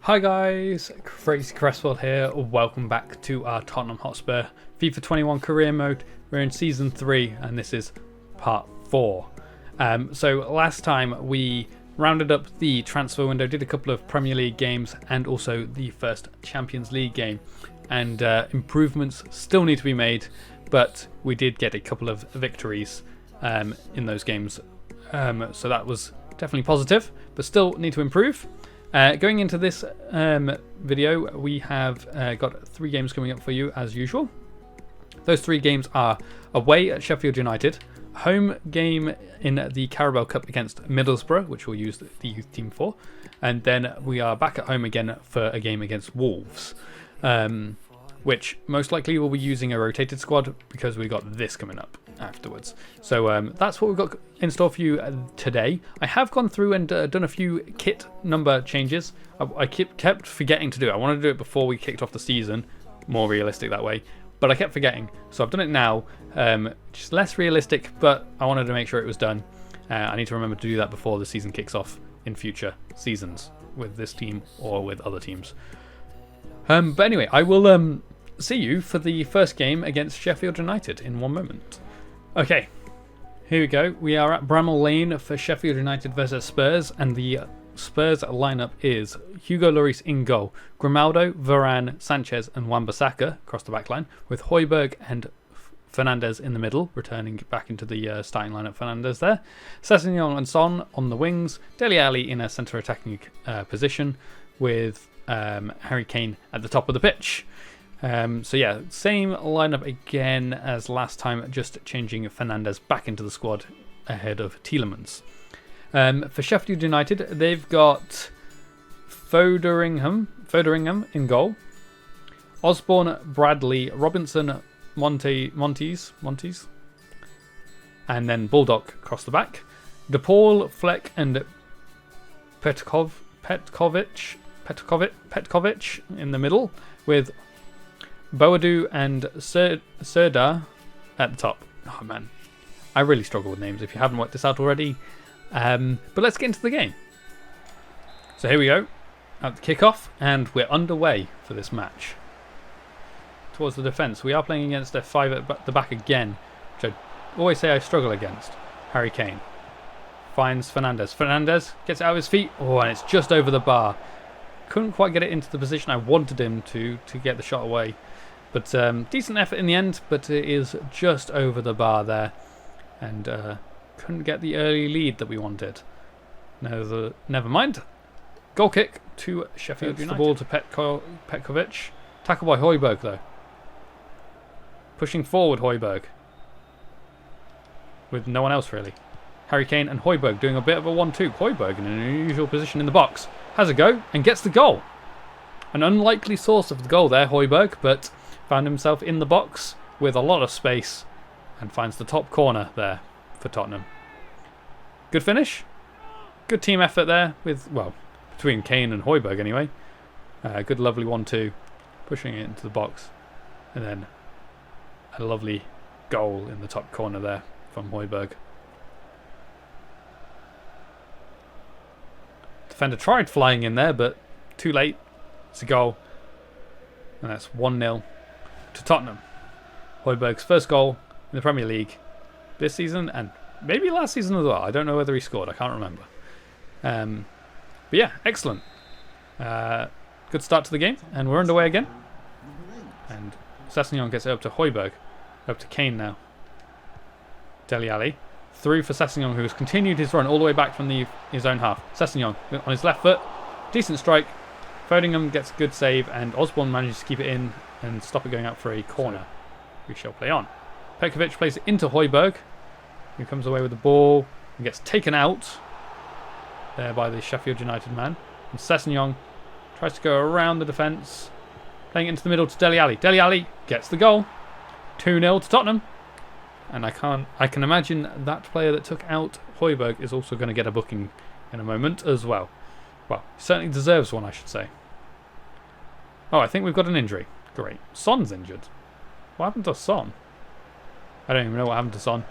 Hi guys, Crazy Cresswell here. Welcome back to our Tottenham Hotspur FIFA 21 career mode. We're in season 3 and this is part 4. So last time we rounded up the transfer window, did a couple of Premier League games and also the first Champions League game. And improvements still need to be made, but we did get a couple of victories in those games. So that was definitely positive, but still need to improve. Going into this video, we have got 3 games coming up for you as usual. Those 3 games are away at Sheffield United, home game in the Carabao Cup against Middlesbrough, which we'll use the youth team for, and then we are back at home again for a game against Wolves, which most likely we'll be using a rotated squad because we got this coming up afterwards. So that's what we've got in store for you today. I have gone through and done a few kit number changes. I kept forgetting to do it. I wanted to do it before we kicked off the season, more realistic that way, but I kept forgetting, so I've done it now. Just less realistic, but I wanted to make sure it was done. I need to remember to do that before the season kicks off in future seasons with this team or with other teams. But anyway, I will see you for the first game against Sheffield United in one moment. Okay, here we go. We are at Bramall Lane for Sheffield United versus Spurs, and the Spurs lineup is Hugo Lloris in goal, Grimaldo, Varane, Sanchez and Wan-Bissaka across the back line, with Højbjerg and Fernandes in the middle, returning back into the starting lineup. Fernandes there, Sessegnon and Son on the wings, Dele Alli in a centre attacking position, with Harry Kane at the top of the pitch. So yeah, same lineup again as last time, just changing Fernandes back into the squad ahead of Tielemans. For Sheffield United, they've got Foderingham in goal, Osborne, Bradley, Robinson, Montes, and then Bulldog across the back. DePaul, Fleck, and Petkovic in the middle, with Boadu and Serdar at the top. Oh man, I really struggle with names if you haven't worked this out already. But let's get into the game. So here we go, at the kickoff, and we're underway for this match. Towards the defence, we are playing against a 5 at the back again, which I always say I struggle against. Harry Kane finds Fernandes. Fernandes gets it out of his feet. Oh, and it's just over the bar. Couldn't quite get it into the position I wanted him to get the shot away. But decent effort in the end, but it is just over the bar there. And couldn't get the early lead that we wanted. Never mind. Goal kick to Sheffield United. The ball to Petkovic. Tackle by Højbjerg though. Pushing forward Højbjerg. With no one else really. Harry Kane and Højbjerg doing a bit of a 1-2. Højbjerg in an unusual position in the box. Has a go and gets the goal. An unlikely source of the goal there, Højbjerg, but found himself in the box with a lot of space and finds the top corner there for Tottenham. Good finish. Good team effort there with, well, between Kane and Højbjerg anyway. Good lovely 1-2. Pushing it into the box. And then a lovely goal in the top corner there from Højbjerg. Defender tried flying in there, but too late. It's a goal. And that's 1-0 to Tottenham. Højbjerg's first goal in the Premier League this season, and maybe last season as well. I don't know whether he scored. I can't remember. But yeah, excellent. Good start to the game, and we're underway again. And Sessegnon gets it up to Højbjerg. Up to Kane now. Dele Alli. Through for Sessegnon, who has continued his run all the way back from his own half. Sessegnon on his left foot. Decent strike. Foderingham gets a good save, and Osborne manages to keep it in and stop it going out for a corner. We shall play on. Petkovic plays it into Højbjerg, who comes away with the ball and gets taken out there by the Sheffield United man. And Sessegnon tries to go around the defence, playing it into the middle to Dele Alli. Dele Alli gets the goal. 2-0 to Tottenham. And I can imagine that player that took out Højbjerg is also going to get a booking in a moment as well. Well, he certainly deserves one, I should say. Oh, I think we've got an injury. Great. Son's injured. What happened to Son? I don't even know what happened to Son.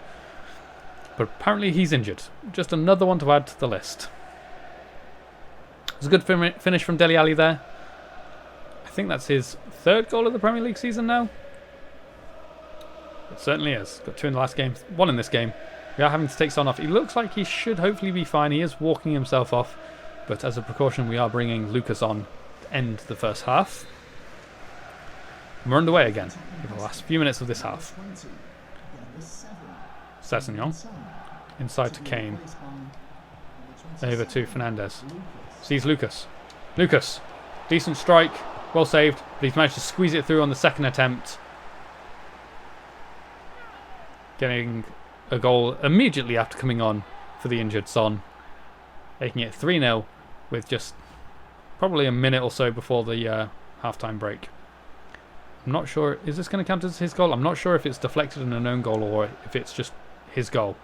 But apparently he's injured. Just another one to add to the list. It's a good finish from Dele Alli there. I think that's his 3rd goal of the Premier League season now. It certainly is. Got 2 in the last game, 1 in this game. We are having to take Son off. He looks like he should hopefully be fine. He is walking himself off. But as a precaution, we are bringing Lucas on to end the first half. And we're underway again for the last few minutes of this half. Sessegnon. Inside to Kane. Over to Fernandes. Sees Lucas. Lucas. Decent strike. Well saved. But he's managed to squeeze it through on the second attempt. Getting a goal immediately after coming on for the injured Son. Making it 3-0 with just probably a minute or so before the half-time break. I'm not sure, is this going to count as his goal? I'm not sure if it's deflected in an own goal or if it's just his goal.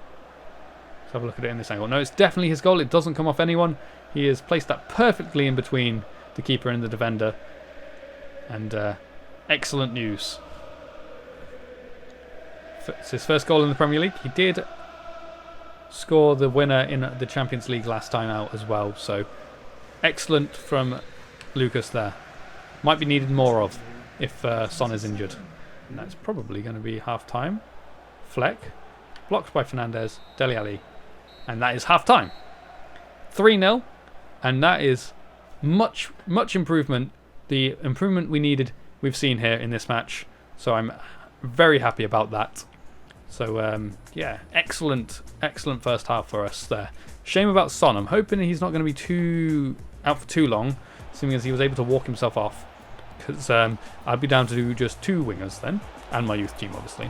Let's have a look at it in this angle. No, it's definitely his goal. It doesn't come off anyone. He has placed that perfectly in between the keeper and the defender. And excellent news. It's his first goal in the Premier League. He did score the winner in the Champions League last time out as well. So excellent from Lucas there. Might be needed more of if Son is injured. And that's probably going to be half-time. Fleck. Blocked by Fernandes. Dele Alli. And that is half-time. 3-0. And that is much improvement. The improvement we needed, we've seen here in this match. So I'm very happy about that. So, yeah, excellent first half for us there. Shame about Son. I'm hoping he's not going to be out for too long, seeing as he was able to walk himself off. Because I'd be down to do just 2 wingers then, and my youth team, obviously.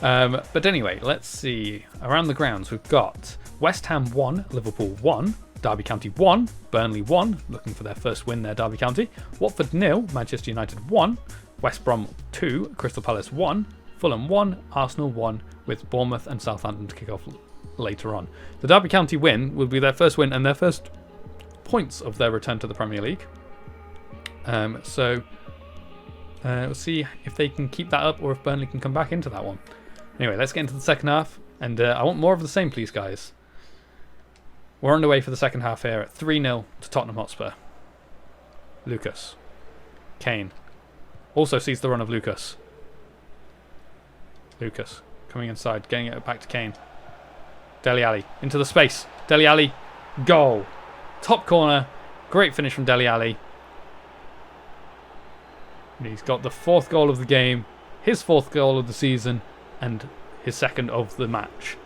But anyway, let's see. Around the grounds, we've got West Ham 1, Liverpool 1, Derby County 1, Burnley 1, looking for their first win there, Derby County. Watford 0, Manchester United 1, West Brom 2, Crystal Palace 1, Fulham 1, Arsenal 1, with Bournemouth and Southampton to kick off later on. The Derby County win will be their first win and their first points of their return to the Premier League. So we'll see if they can keep that up or if Burnley can come back into that one. Anyway, let's get into the second half, and I want more of the same, please, guys. We're underway for the second half here at 3-0 to Tottenham Hotspur. Lucas. Kane. Also sees the run of Lucas. Lucas coming inside, getting it back to Kane. Dele Alli into the space. Dele Alli, goal. Top corner. Great finish from Dele Alli. And he's got the 4th goal of the game, his 4th goal of the season, and his 2nd of the match.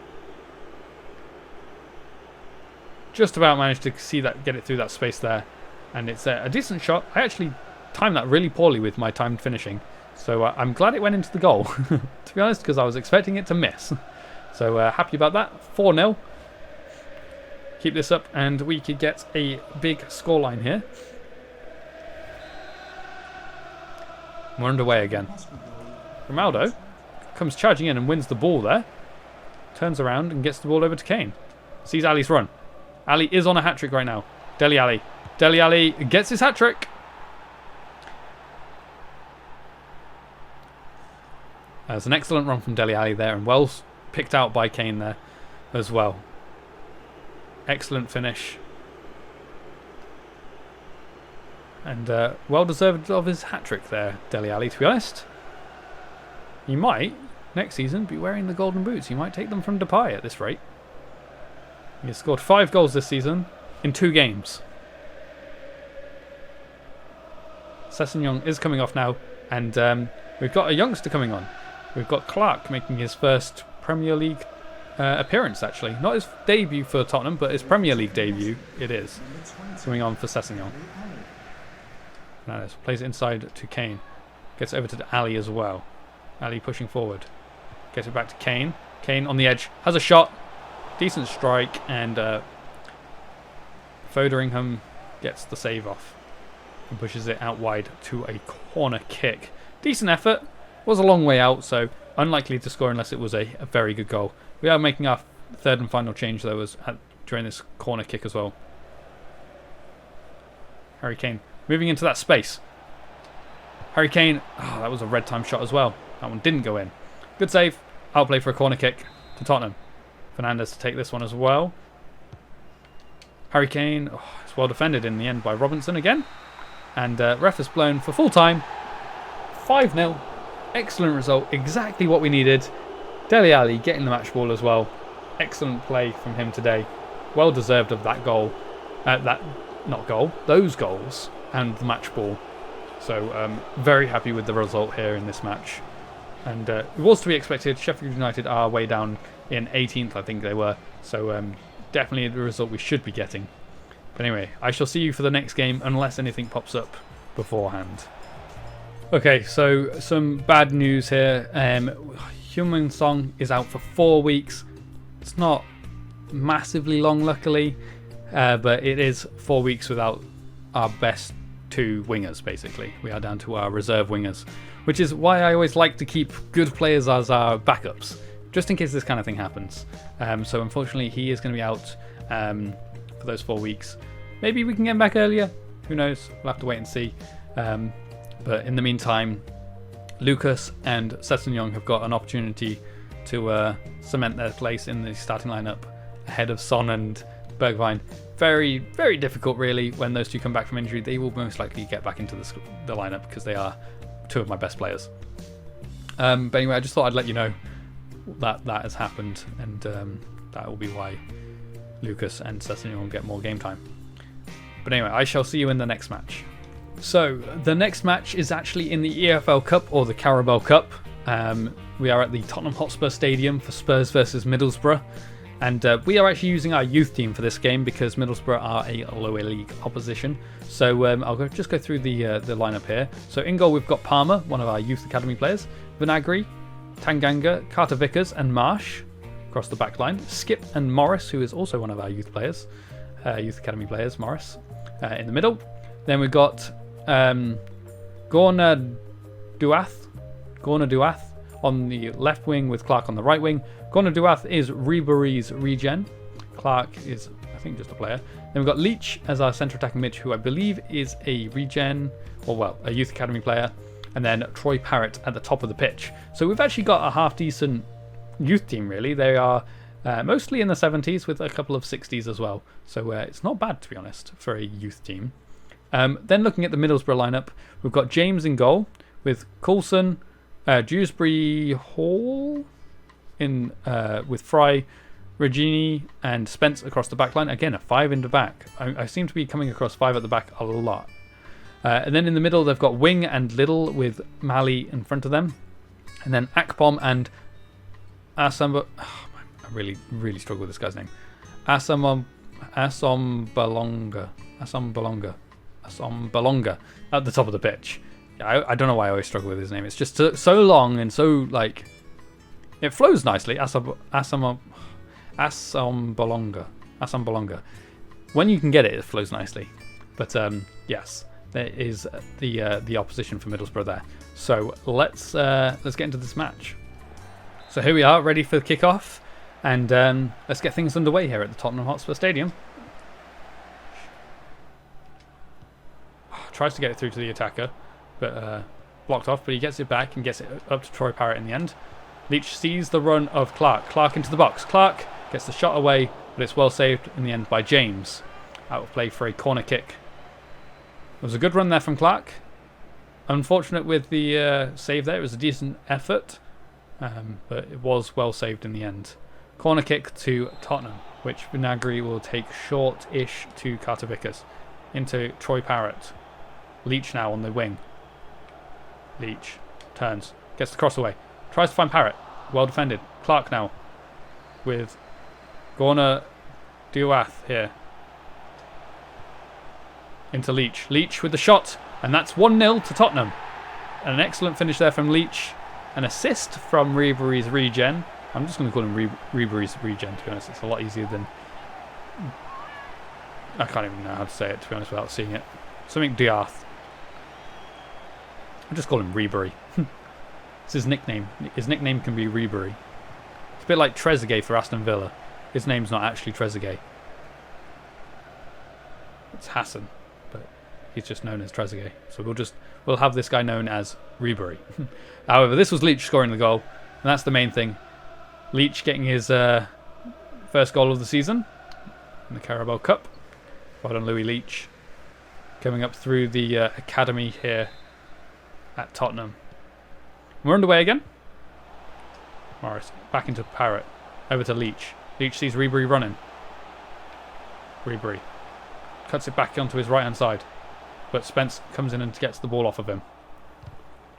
Just about managed to see that, get it through that space there. And it's a decent shot. I actually timed that really poorly with my timed finishing. So I'm glad it went into the goal, to be honest, because I was expecting it to miss. So happy about that. 4-0. Keep this up and we could get a big scoreline here. We're underway again. Ronaldo comes charging in and wins the ball there. Turns around and gets the ball over to Kane. Sees Ali's run. Ali is on a hat-trick right now. Dele Alli. Dele Alli gets his hat-trick. There's an excellent run from Dele Alli there, and well picked out by Kane there as well. Excellent finish. And well deserved of his hat-trick there, Dele Alli, to be honest. He might, next season, be wearing the golden boots. He might take them from Depay at this rate. He has scored 5 goals this season in 2 games. Sessegnon is coming off now, and we've got a youngster coming on. We've got Clark making his first Premier League appearance, actually. Not his debut for Tottenham, but his Premier League debut it is. Coming on for Sessegnon. Fernandes plays it inside to Kane. Gets over to Ali as well. Ali pushing forward. Gets it back to Kane. Kane on the edge. Has a shot. Decent strike, and Foderingham gets the save off. And pushes it out wide to a corner kick. Decent effort. Was a long way out, so unlikely to score unless it was a very good goal. We are making our 3rd and final change, though, during this corner kick as well. Harry Kane moving into that space. Harry Kane, that was a red time shot as well. That one didn't go in. Good save. Outplay for a corner kick to Tottenham. Fernandes to take this one as well. Harry Kane, it's well defended in the end by Robinson again. And ref has blown for full time. 5-0. Excellent result. Exactly what we needed. Dele Alli getting the match ball as well. Excellent play from him today. Well deserved of that goal. Those goals and the match ball. So very happy with the result here in this match. And it was to be expected. Sheffield United are way down in 18th, I think they were. So definitely the result we should be getting. But anyway, I shall see you for the next game unless anything pops up beforehand. Okay, so some bad news here. Heung-min Son is out for 4 weeks. It's not massively long, luckily, but it is 4 weeks without our best 2 wingers, basically. We are down to our reserve wingers, which is why I always like to keep good players as our backups, just in case this kind of thing happens. So unfortunately, he is going to be out for those 4 weeks. Maybe we can get him back earlier. Who knows? We'll have to wait and see. But in the meantime, Lucas and Sessegnon have got an opportunity to cement their place in the starting lineup ahead of Son and Bergwijn. Very, very difficult, really, when those 2 come back from injury. They will most likely get back into the lineup because they are 2 of my best players. But anyway, I just thought I'd let you know that has happened, and that will be why Lucas and Sessegnon will get more game time. But anyway, I shall see you in the next match. So, the next match is actually in the EFL Cup, or the Carabao Cup. We are at the Tottenham Hotspur Stadium for Spurs versus Middlesbrough. And we are actually using our youth team for this game because Middlesbrough are a lower league opposition. So I'll just go through the lineup here. So in goal we've got Palmer, one of our youth academy players, Vinagre, Tanganga, Carter Vickers and Marsh across the back line. Skip and Morris, who is also one of our youth players, youth academy players, Morris, in the middle. Then we've got Gorna Duath on the left wing with Clark on the right wing. Gorna Duath is Ribery's regen. Clark is, I think, just a player. Then we've got Leach as our centre attacking mid, who I believe is a regen, or well, a youth academy player. And then Troy Parrott at the top of the pitch. So we've actually got a half decent youth team, really. They are mostly in the 70s with a couple of 60s as well. So it's not bad, to be honest, for a youth team. Then looking at the Middlesbrough lineup, we've got James in goal with Coulson, Dewsbury Hall in with Fry, Regini and Spence across the back line. Again, a 5 in the back. I seem to be coming across 5 at the back a lot. And then in the middle, they've got Wing and Little with Mali in front of them. And then Akpom and Asamba. Oh, I really struggle with this guy's name. Asombalonga at the top of the pitch. I don't know why I always struggle with his name. It's just so long and so, like, it flows nicely. Asombalonga. When you can get it, it flows nicely. But yes, there is the opposition for Middlesbrough there. So let's get into this match. So here we are, ready for the kickoff, and let's get things underway here at the Tottenham Hotspur Stadium. Tries to get it through to the attacker, but blocked off. But he gets it back and gets it up to Troy Parrott in the end. Leach sees the run of Clark. Clark into the box. Clark gets the shot away, but it's well saved in the end by James. Out of play for a corner kick. It was a good run there from Clark. Unfortunate with the save there. It was a decent effort, but it was well saved in the end. Corner kick to Tottenham, which Vinagre will take short-ish to Carter Vickers. Into Troy Parrott. Leach now on the wing. Leach turns, gets the cross away, tries to find Parrott. Well defended. Clark now with Gorna Duath here. Into Leach. Leach with the shot, and that's 1-0 to Tottenham. And an excellent finish there from Leach. An assist from Ribery's regen. I'm just going to call him Ribery's regen, to be honest. It's a lot easier than... I can't even know how to say it, to be honest, without seeing it. Something Diath. I'll just call him Ribery. It's his nickname. His nickname can be Ribery. It's a bit like Trezeguet for Aston Villa. His name's not actually Trezeguet. It's Hassan, but he's just known as Trezeguet. So we'll have this guy known as Ribery. However, this was Leach scoring the goal, and that's the main thing. Leach getting his first goal of the season in the Carabao Cup. Well done, Louis Leach. Coming up through the academy here at Tottenham. We're underway again. Morris back into Parrott. Over to Leach. Leach sees Ribery running. Ribery cuts it back onto his right hand side. But Spence comes in and gets the ball off of him.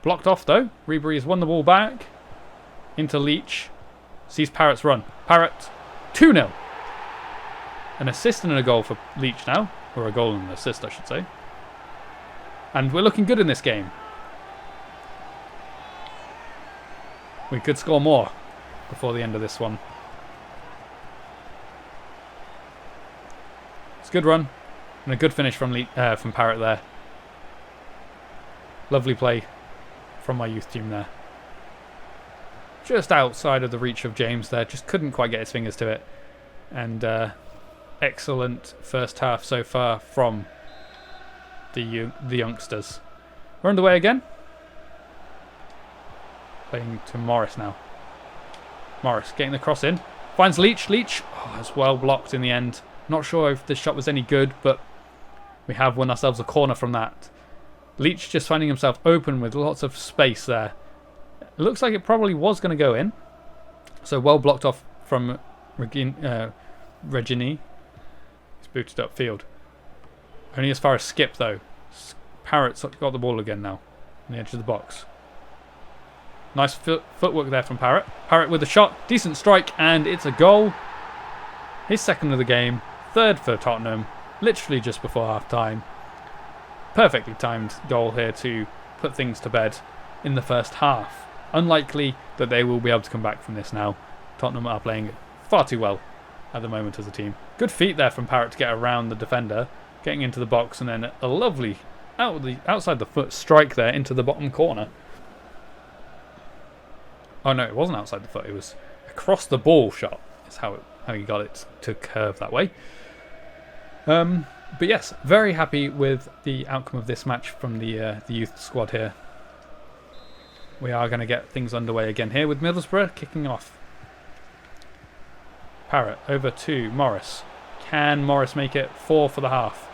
Blocked off though. Ribery has won the ball back. Into Leach. Sees Parrott's run. Parrott 2-0. An assist and a goal for Leach now. Or a goal and an assist, I should say. And we're looking good in this game. We could score more before the end of this one. It's a good run. And a good finish from Parrott there. Lovely play from my youth team there. Just outside of the reach of James there. Just couldn't quite get his fingers to it. And excellent first half so far from the youngsters. We're underway again. Playing to Morris now. Morris getting the cross in. Finds Leach. Leach. Oh, it's well blocked in the end. Not sure if this shot was any good, but we have won ourselves a corner from that. Leach just finding himself open with lots of space there. It looks like it probably was going to go in. So well blocked off from Regini. He's booted upfield. Only as far as Skip though. Parrott's got the ball again now. On the edge of the box. Nice footwork there from Parrott. Parrott with a shot. Decent strike and it's a goal. His second of the game. Third for Tottenham. Literally just before half time. Perfectly timed goal here to put things to bed in the first half. Unlikely that they will be able to come back from this now. Tottenham are playing far too well at the moment as a team. Good feet there from Parrott to get around the defender. Getting into the box and then a lovely outside the foot strike there into the bottom corner. Oh no, it wasn't outside the foot. It was across the ball shot. Is how he got it to curve that way. But yes, very happy with the outcome of this match from the youth squad here. We are going to get things underway again here with Middlesbrough kicking off. Parrott over to Morris. Can Morris make it 4 for the half?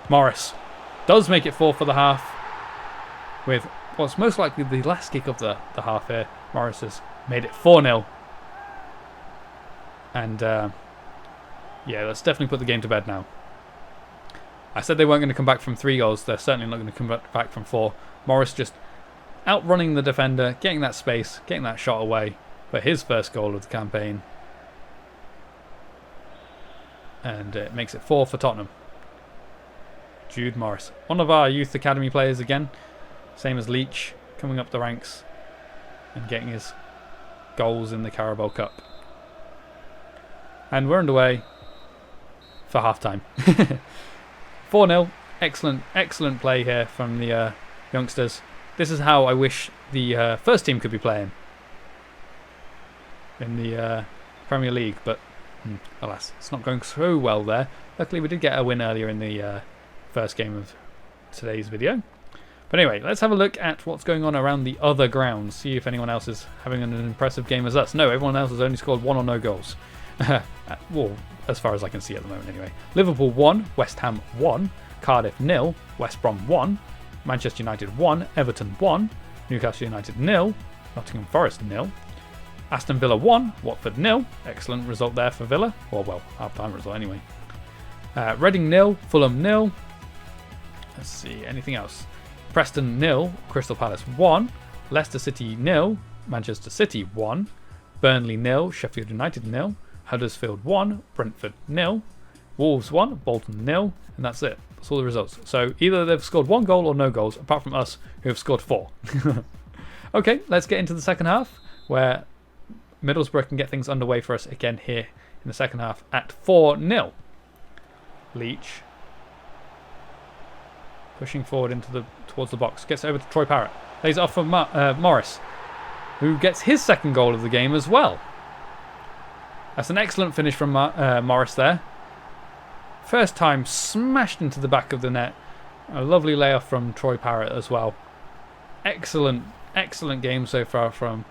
Morris does make it 4 for the half. With what's most likely the last kick of the half here. Morris has made it 4-0. And yeah, let's definitely put the game to bed now. I said they weren't going to come back from 3 goals. They're certainly not going to come back from 4. Morris just outrunning the defender, getting that space, getting that shot away for his first goal of the campaign. And it makes it 4 for Tottenham. Jude Morris, one of our youth academy players again. Same as Leach, coming up the ranks and getting his goals in the Carabao Cup. And we're underway for half-time. 4-0. Excellent play here from the youngsters. This is how I wish the first team could be playing in the Premier League, but alas, it's not going so well there. Luckily, we did get a win earlier in the first game of today's video. But anyway, let's have a look at what's going on around the other grounds. See if anyone else is having an impressive game as us. No, everyone else has only scored 1 or no goals. Well, as far as I can see at the moment anyway. Liverpool 1, West Ham 1, Cardiff 0, West Brom 1, Manchester United 1, Everton 1, Newcastle United 0, Nottingham Forest 0, Aston Villa 1, Watford 0. Excellent result there for Villa. Or well, half-time result anyway. Reading 0, Fulham 0. Let's see, anything else? Preston 0, Crystal Palace 1, Leicester City 0, Manchester City 1, Burnley 0, Sheffield United 0, Huddersfield 1, Brentford 0, Wolves 1, Bolton 0, and that's it. That's all the results. So either they've scored 1 goal or no goals, apart from us who have scored 4. Okay, let's get into the second half, where Middlesbrough can get things underway for us again here in the second half at 4-0. Leach pushing forward towards the box, gets over to Troy Parrott, lays it off for Morris, who gets his second goal of the game as well. That's an excellent finish from Morris there. First time smashed into the back of the net. A lovely layoff from Troy Parrott as well. Excellent game so far from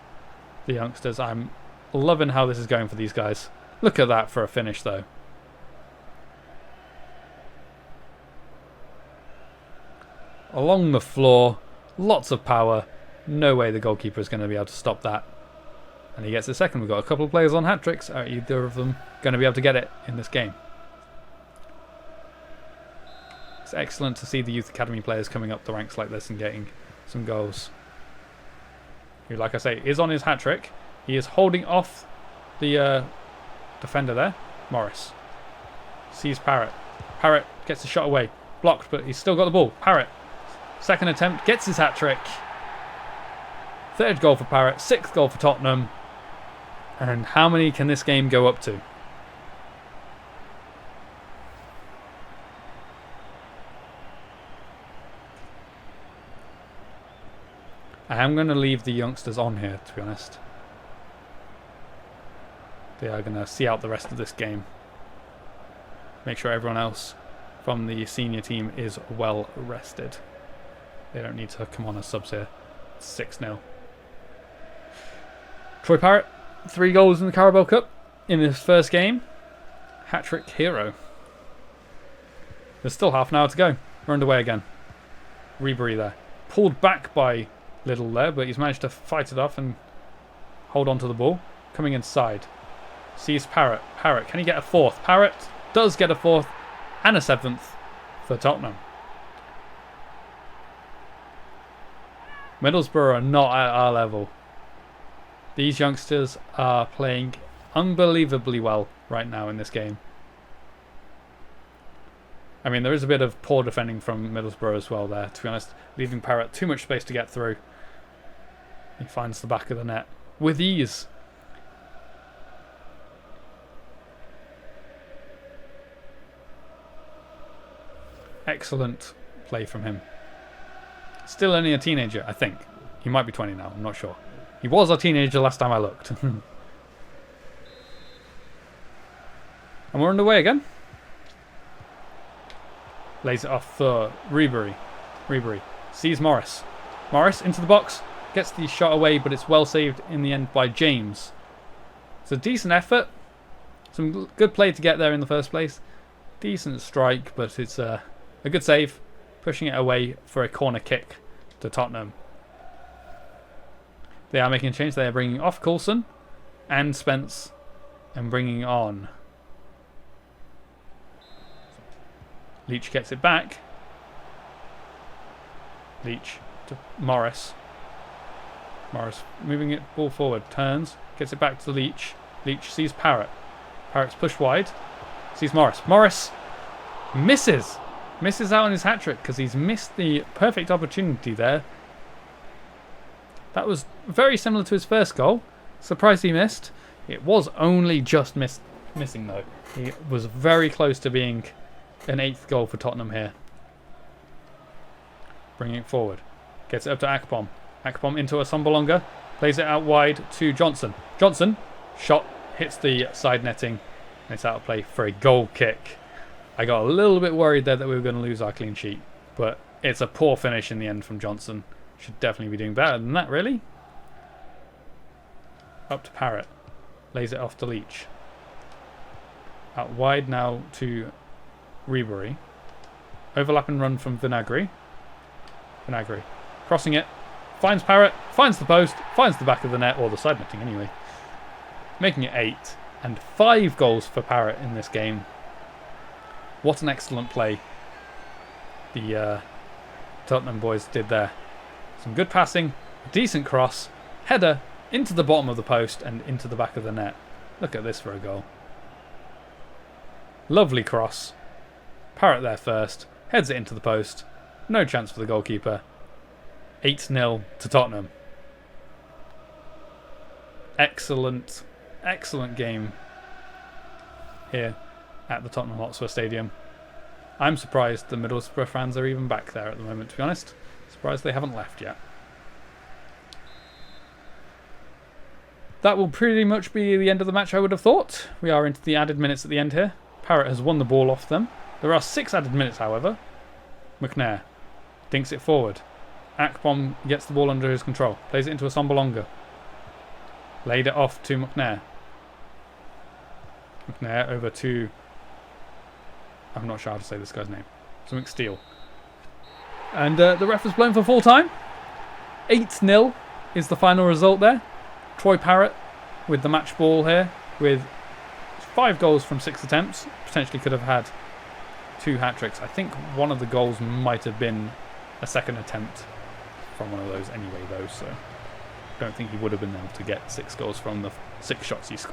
the youngsters. I'm loving how this is going for these guys. Look at that for a finish though. along the floor. Lots of power. No way the goalkeeper is going to be able to stop that. And he gets a second. We've got a couple of players on hat-tricks. Are either of them going to be able to get it in this game? It's excellent to see the youth academy players coming up the ranks like this and getting some goals. Who, like I say, is on his hat-trick. He is holding off the defender there. Morris sees Parrott. Parrott gets the shot away. Blocked, but he's still got the ball. Parrott, second attempt, gets his hat-trick. Third goal for Parrott. Sixth goal for Tottenham. And how many can this game go up to? I am going to leave the youngsters on here, to be honest. They are going to see out the rest of this game. Make sure everyone else from the senior team is well rested. They don't need to come on as subs here. 6-0. Troy Parrott, 3 goals in the Carabao Cup in his first game. Hat-trick hero. There's still half an hour to go. We're underway again. Ribery there. Pulled back by Little there, but he's managed to fight it off and hold on to the ball. Coming inside. Sees Parrott. Parrott, can he get a fourth? Parrott does get a fourth and a seventh for Tottenham. Middlesbrough are not at our level. These youngsters are playing unbelievably well right now in this game. I mean, there is a bit of poor defending from Middlesbrough as well there, to be honest. Leaving Parrott too much space to get through. He finds the back of the net with ease. Excellent play from him. Still only a teenager, I think. He might be 20 now, I'm not sure. He was a teenager last time I looked. And we're underway again. Lays it off for Ribery. Ribery sees Morris. Morris into the box. Gets the shot away, but it's well saved in the end by James. It's a decent effort. Some good play to get there in the first place. Decent strike, but it's a good save. Pushing it away for a corner kick to Tottenham. They are making a change. They are bringing off Coulson and Spence and bringing on Leach. Gets it back. Leach to Morris. Morris moving it ball forward. Turns. Gets it back to Leach. Leach sees Parrott. Parrott's pushed wide. Sees Morris. Morris misses. Misses out on his hat-trick because he's missed the perfect opportunity there. That was very similar to his first goal. Surprised he missed. It was only just missing though. He was very close to being an 8th goal for Tottenham here. Bringing it forward. Gets it up to Akpom. Akpom into a Sambolonga. Plays it out wide to Johnson. Johnson. Shot. Hits the side netting. And it's out of play for a goal kick. I got a little bit worried there that we were going to lose our clean sheet. But it's a poor finish in the end from Johnson. Should definitely be doing better than that, really. Up to Parrott. Lays it off to Leach. Out wide now to Ribery. Overlap and run from Vinagre. Vinagre. Crossing it. Finds Parrott. Finds the post. Finds the back of the net. Or the side netting anyway. Making it 8. And 5 goals for Parrott in this game. What an excellent play the Tottenham boys did there. Some good passing, decent cross, header into the bottom of the post and into the back of the net. Look at this for a goal. Lovely cross. Parrott there first, heads it into the post. No chance for the goalkeeper. 8-0 to Tottenham. Excellent, excellent game here at the Tottenham Hotspur Stadium. I'm surprised the Middlesbrough fans are even back there at the moment, to be honest. Surprised they haven't left yet. That will pretty much be the end of the match, I would have thought. We are into the added minutes at the end here. Parrott has won the ball off them. There are 6 added minutes, however. McNair dinks it forward. Akpom gets the ball under his control. Plays it into a Sambolonga. Laid it off to McNair. McNair over to... I'm not sure how to say this guy's name. Something Steele. And the ref has blown for full time. 8-0 is the final result there. Troy Parrott with the match ball here with 5 goals from 6 attempts. Potentially could have had 2 hat-tricks. I think one of the goals might have been a second attempt from one of those anyway, though. So I don't think he would have been able to get 6 goals from the 6 shots he's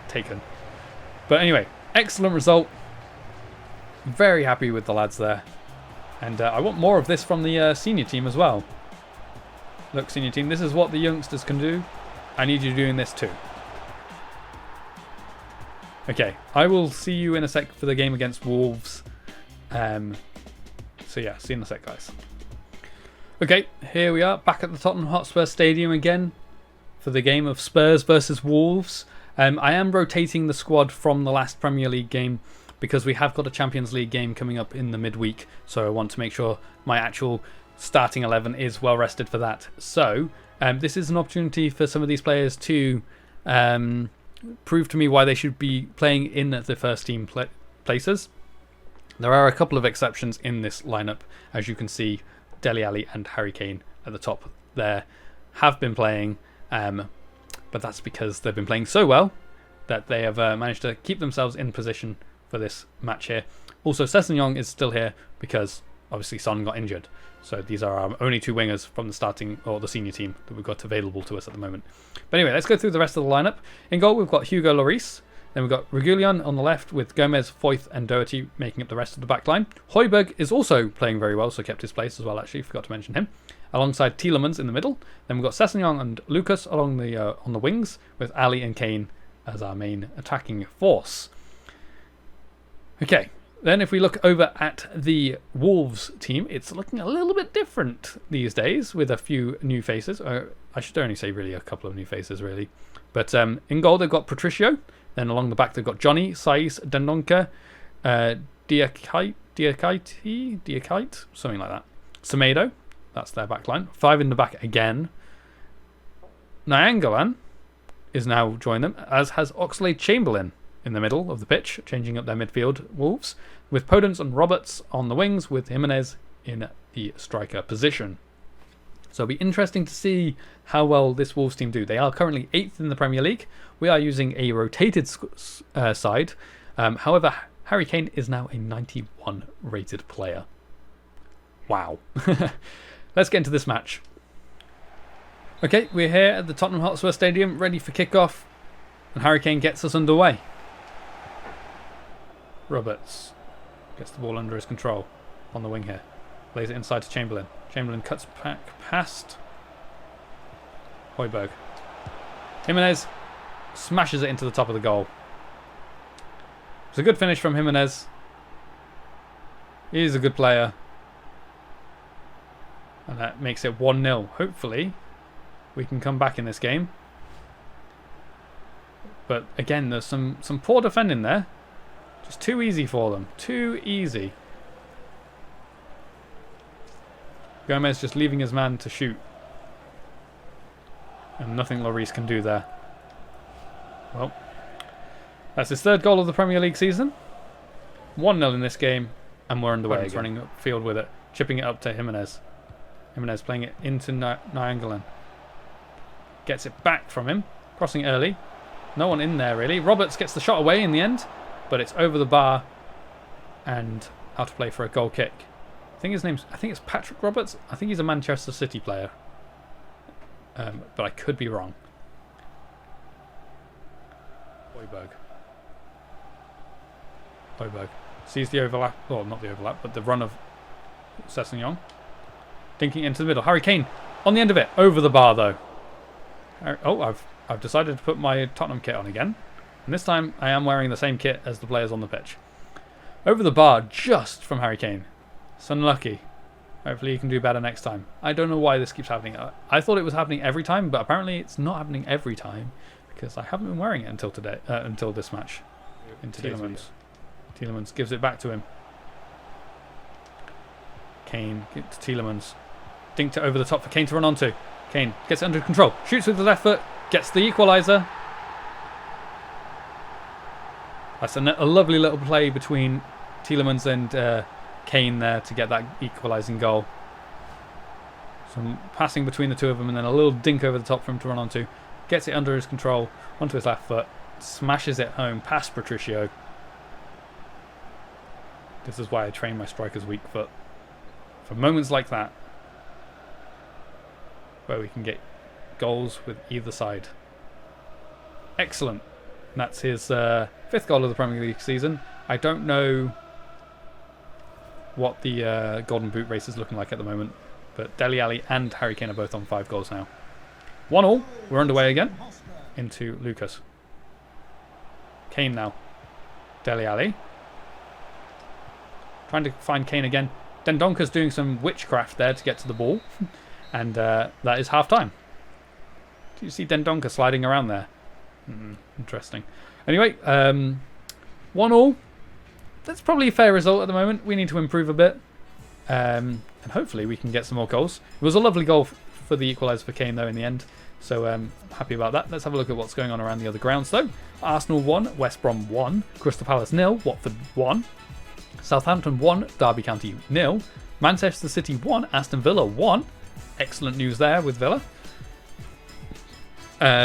taken. But anyway, excellent result. Very happy with the lads there. And I want more of this from the senior team as well. Look, senior team, this is what the youngsters can do. I need you doing this too. Okay, I will see you in a sec for the game against Wolves. So yeah, see you in a sec, guys. Okay, here we are, back at the Tottenham Hotspur Stadium again for the game of Spurs versus Wolves. I am rotating the squad from the last Premier League game because we have got a Champions League game coming up in the midweek, so I want to make sure my actual starting 11 is well rested for that. So this is an opportunity for some of these players to prove to me why they should be playing in the first team places. There are a couple of exceptions in this lineup. As you can see, Dele Alli and Harry Kane at the top there have been playing, but that's because they've been playing so well that they have managed to keep themselves in position for this match here. Also, Sessegnon is still here because obviously Son got injured. So these are our only 2 wingers from the starting or the senior team that we've got available to us at the moment. But anyway, let's go through the rest of the lineup. In goal, we've got Hugo Lloris. Then we've got Reguilon on the left with Gomez, Foyth and Doherty making up the rest of the back line. Højbjerg is also playing very well, so kept his place as well, actually. Forgot to mention him. Alongside Tielemans in the middle. Then we've got Sessegnon and Lucas along the on the wings with Ali and Kane as our main attacking force. Okay, then if we look over at the Wolves team, it's looking a little bit different these days with a few new faces. I should only say really a couple of new faces, really. But in goal, they've got Patricio. Then along the back, they've got Johnny, Saiz, Dendoncker, Diakite, something like that. Semedo, that's their back line. 5 in the back again. Nainggolan is now joined them, as has Oxlade-Chamberlain in the middle of the pitch, changing up their midfield, Wolves, with Podence and Roberts on the wings, with Jimenez in the striker position. So it'll be interesting to see how well this Wolves team do. They are currently 8th in the Premier League. We are using a rotated side. However, Harry Kane is now a 91 rated player. Wow. Let's get into this match. Okay, we're here at the Tottenham Hotspur Stadium, ready for kickoff, and Harry Kane gets us underway. Roberts gets the ball under his control on the wing here. Plays it inside to Chamberlain. Chamberlain cuts back past Højbjerg. Jimenez smashes it into the top of the goal. It's a good finish from Jimenez. He's a good player. And that makes it 1-0. Hopefully, we can come back in this game. But again, there's some poor defending there. Just too easy for them. Too easy. Gomez just leaving his man to shoot. And nothing Lloris can do there. Well, that's his 3rd goal of the Premier League season. 1-0 in this game. And we're underway again. Running upfield with it. Chipping it up to Jimenez. Jimenez playing it into Nainggolan. Gets it back from him. Crossing early. No one in there really. Roberts gets the shot away in the end. But it's over the bar. And out to play for a goal kick. I think it's Patrick Roberts. I think he's a Manchester City player. But I could be wrong. Højbjerg sees the overlap. Well, not the overlap, but the run of Sessegnon. Dinking into the middle. Harry Kane on the end of it. Over the bar, though. Oh, I've decided to put my Tottenham kit on again. And this time, I am wearing the same kit as the players on the pitch. Over the bar, just from Harry Kane. It's unlucky. Hopefully, you can do better next time. I don't know why this keeps happening. I thought it was happening every time, but apparently it's not happening every time because I haven't been wearing it until today. Until this match. Into Tielemans. Tielemans gives it back to him. Kane gets to Tielemans. Dinked it over the top for Kane to run onto. Kane gets it under control. Shoots with the left foot. Gets the equaliser. That's a lovely little play between Tielemans and Kane there to get that equalising goal. Some passing between the two of them and then a little dink over the top for him to run onto. Gets it under his control, onto his left foot. Smashes it home past Patricio. This is why I train my striker's weak foot. For moments like that, where we can get goals with either side. Excellent. And that's his 5th goal of the Premier League season. I don't know what the Golden Boot race is looking like at the moment, but Dele Alli and Harry Kane are both on 5 goals now. 1-1. We're underway again. Into Lucas. Kane now. Dele Alli. Trying to find Kane again. Dendonka's doing some witchcraft there to get to the ball. And that is half time. Do you see Dendonka sliding around there? Interesting. Anyway, 1-1. That's probably a fair result at the moment. We need to improve a bit. And hopefully we can get some more goals. It was a lovely goal for the equaliser for Kane, though, in the end. So happy about that. Let's have a look at what's going on around the other grounds, though. Arsenal 1, West Brom 1, Crystal Palace 0, Watford 1, Southampton 1, Derby County 0, Manchester City 1, Aston Villa 1. Excellent news there with Villa.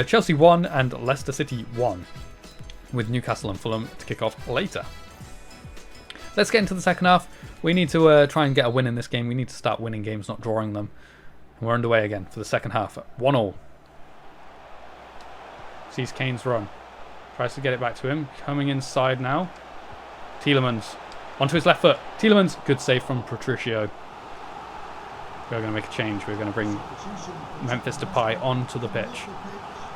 Chelsea 1 and Leicester City 1, with Newcastle and Fulham to kick off later. Let's get into the second half. We need to try and get a win in this game. We need to start winning games, not drawing them. And we're underway again for the second half. 1-1. Sees Kane's run. Tries to get it back to him. Coming inside now. Tielemans. Onto his left foot. Tielemans. Good save from Patricio. We're going to make a change. We're going to bring Memphis Depay onto the pitch.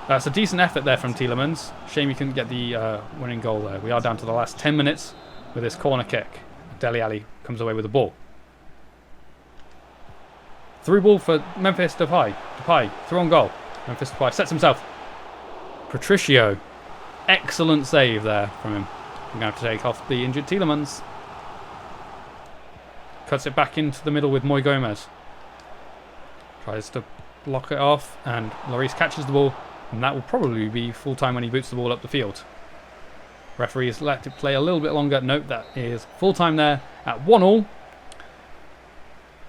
That's a decent effort there from Tielemans. Shame he couldn't get the winning goal there. We are down to the last 10 minutes with this corner kick. Dele Alli comes away with the ball. Through ball for Memphis Depay. Depay through on goal. Memphis Depay sets himself. Patricio. Excellent save there from him. We're going to have to take off the injured Tielemans. Cuts it back into the middle with Moy Gomez. Tries to block it off, and Lloris catches the ball, and that will probably be full time when he boots the ball up the field. Referee has let it play a little bit longer. Note that is full time there at 1-1.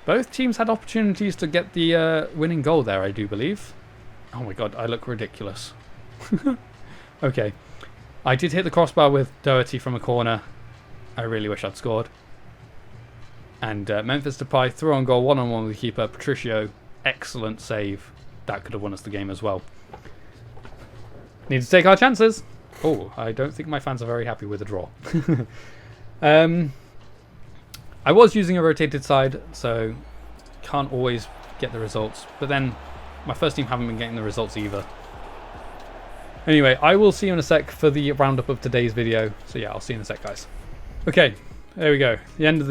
Both teams had opportunities to get the winning goal there, I do believe. Oh my god, I look ridiculous. Okay. I did hit the crossbar with Doherty from a corner. I really wish I'd scored. And Memphis Depay through on goal, 1-on-1 with the keeper. Patricio, excellent save. That could have won us the game as well. Need to take our chances. Oh, I don't think my fans are very happy with the draw. I was using a rotated side, so can't always get the results. But then my first team haven't been getting the results either. Anyway, I will see you in a sec for the roundup of today's video. So yeah, I'll see you in a sec, guys. Okay, there we go. The end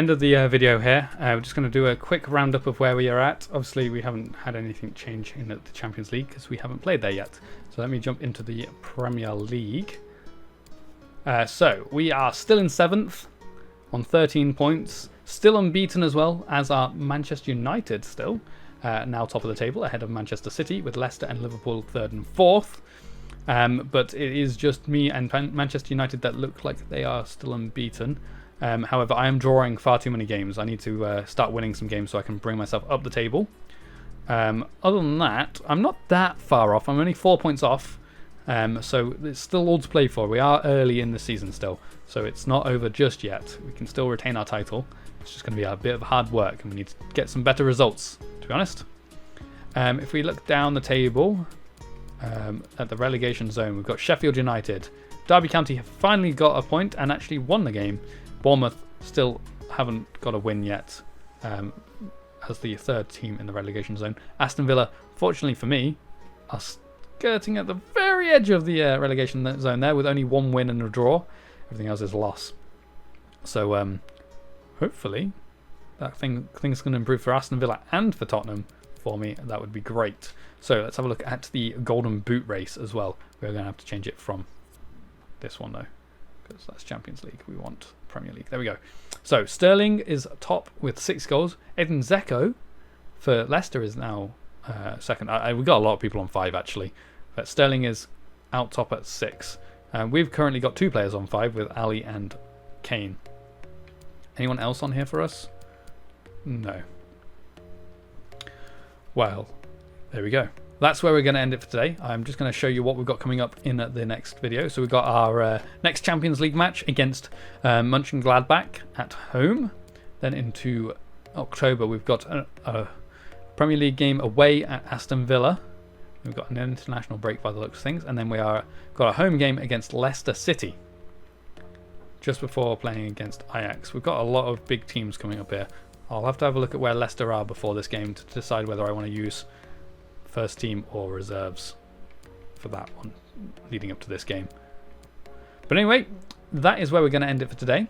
of the video here. We're just going to do a quick roundup of where we are at. Obviously, we haven't had anything change in the Champions League because we haven't played there yet. So let me jump into the Premier League. So we are still in 7th on 13 points. Still unbeaten as well as our Manchester United still. Now top of the table ahead of Manchester City with Leicester and Liverpool 3rd and 4th. But it is just me and Manchester United that look like they are still unbeaten. However, I am drawing far too many games. I need to start winning some games so I can bring myself up the table. Other than that, I'm not that far off. I'm only 4 points off. So it's still all to play for. We are early in the season still. So it's not over just yet. We can still retain our title. It's just going to be a bit of hard work. And we need to get some better results, to be honest. If we look down the table... at the relegation zone, we've got Sheffield United. Derby County have finally got a point and actually won the game. Bournemouth still haven't got a win yet as the 3rd team in the relegation zone. Aston Villa, fortunately for me, are skirting at the very edge of the relegation zone there with only 1 win and a draw. Everything else is a loss. So hopefully that things can improve for Aston Villa and for Tottenham for me. That would be great. So let's have a look at the Golden Boot race as well. We're going to have to change it from this one though, because that's Champions League. We want Premier League. There we go. So Sterling is top with 6 goals. Edin Dzeko for Leicester is now second. We've got a lot of people on 5 actually, but Sterling is out top at 6. We've currently got 2 players on 5 with Ali and Kane. Anyone else on here for us? No. well, there we go. That's where we're going to end it for today. I'm just going to show you what we've got coming up in the next video. So we've got our next Champions League match against Mönchengladbach at home. Then into October, we've got a Premier League game away at Aston Villa. We've got an international break by the looks of things. And then we got a home game against Leicester City just before playing against Ajax. We've got a lot of big teams coming up here. I'll have to have a look at where Leicester are before this game to decide whether I want to use first team or reserves for that one leading up to this game. But anyway, that is where we're going to end it for today.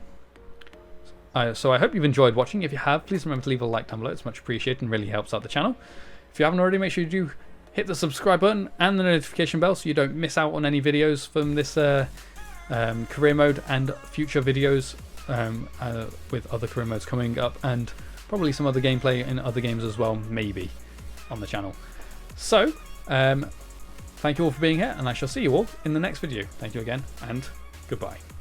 So I hope you've enjoyed watching. If you have, please remember to leave a like down below. It's much appreciated and really helps out the channel. If you haven't already, make sure you do hit the subscribe button and the notification bell so you don't miss out on any videos from this career mode and future videos with other career modes coming up, and probably some other gameplay in other games as well, maybe, on the channel. So, thank you all for being here, and I shall see you all in the next video. Thank you again, and goodbye.